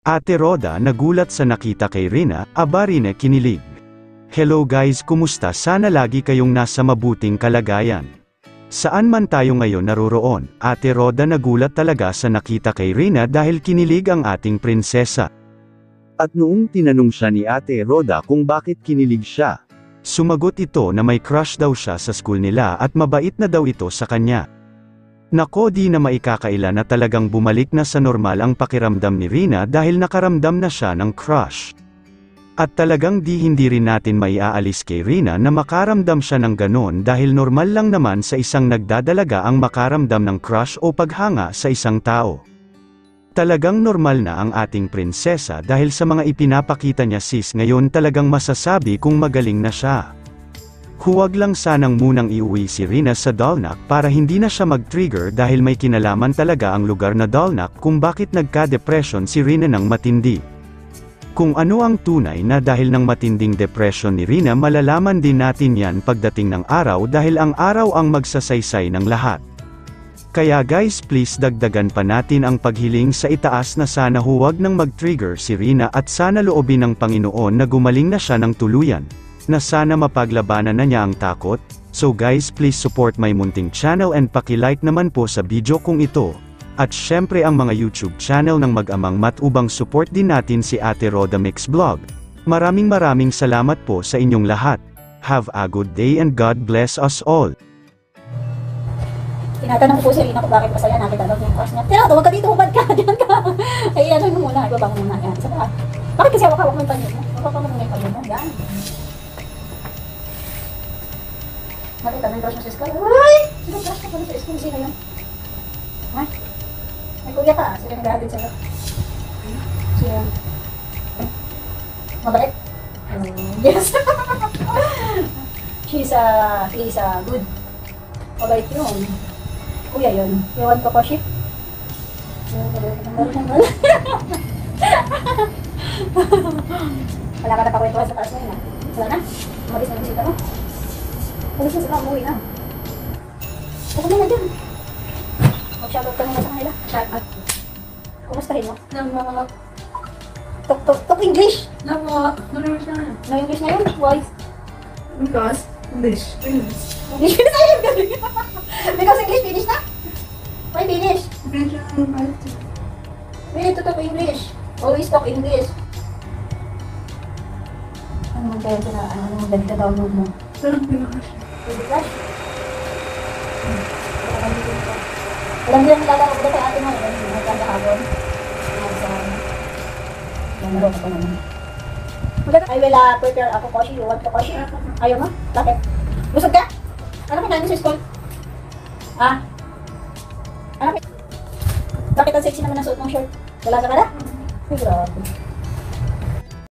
Ate Roda nagulat sa nakita kay Rina, aba Rina kinilig. Hello guys, kumusta? Sana lagi kayong nasa mabuting kalagayan. Saan man tayo ngayon naroroon, Ate Roda nagulat talaga sa nakita kay Rina dahil kinilig ang ating prinsesa. At noong tinanong siya ni Ate Roda kung bakit kinilig siya, sumagot ito na may crush daw siya sa school nila at mabait na daw ito sa kanya. Nako, di na maikakaila na talagang bumalik na sa normal ang pakiramdam ni Rina dahil nakaramdam na siya ng crush. At talagang hindi rin natin maiaalis kay Rina na makaramdam siya ng ganon dahil normal lang naman sa isang nagdadalaga ang makaramdam ng crush o paghanga sa isang tao. Talagang normal na ang ating prinsesa dahil sa mga ipinapakita niya sis ngayon talagang masasabi kung magaling na siya. Huwag lang sanang munang iuwi si Rina sa Dalnak para hindi na siya mag-trigger dahil may kinalaman talaga ang lugar na Dalnak kung bakit nagka-depression si Rina ng matindi. Kung ano ang tunay na dahil ng matinding depression ni Rina malalaman din natin yan pagdating ng araw dahil ang araw ang magsasaysay ng lahat. Kaya guys please dagdagan pa natin ang paghiling sa itaas na sana huwag nang mag-trigger si Rina at sana loobin ng Panginoon na gumaling na siya ng tuluyan. Na sana mapaglabanan na niya ang takot. So guys please support my munting channel and paki-like naman po sa video kong ito. At syempre ang mga YouTube channel ng mag-amang matubang support din natin si Ate Roda Mix Vlog. Maraming salamat po sa inyong lahat. Have a good day and God bless us all. Tinatanong ko si Rina kung bakit masaya nakita daw yung crush niya. Tira, huwag ka dito, hubad ka, diyan ka. Ay, ano mo muna, ibaba mo muna. Yan, saka, bakit kasi hawak mo yung panyo mo? Hawak mo muna yung panyo mo, yan. Nakita na yung crush mo sa school. Ay! Sino crush ka pala sa school? Sino yun? Ha? May kuya ka, sino nag-ahatid sa'yo? Sino? Mabait? Yes! He's a good. Mabait yun. Kuya yun. Ewan ko ko ship. Wala ka na pakwentuhan sa taas mo yun. Wala na? Umalis na bisita mo? Umalis na sila, umuwi na. Huwag mo na dyan. Mag-shoutout ka muna sa kanila. Shoutout. Kumustahin mo? Nama. Talk English. Nama. Ano siya? No English na yun? Why? Because English. English finish na yun. Because English finish na? Why finish? We need to talk English. Always talk English. Ano kaya ito na, ano mo dali ka download mo? Sarang pinakash. Pwede crush? Alam niyo yung nilalaro ko kay ate mo. Nagkakahapon. Nalaro ko pa naman. I will prepare ako koshi. You want to koshi? Ayaw mo? Bakit? Busog ka? Ano kinain sa school? Ah? Ano? Bakit ang sexy naman ang suot mong shirt? Dalaga ka na? Ay, grabe.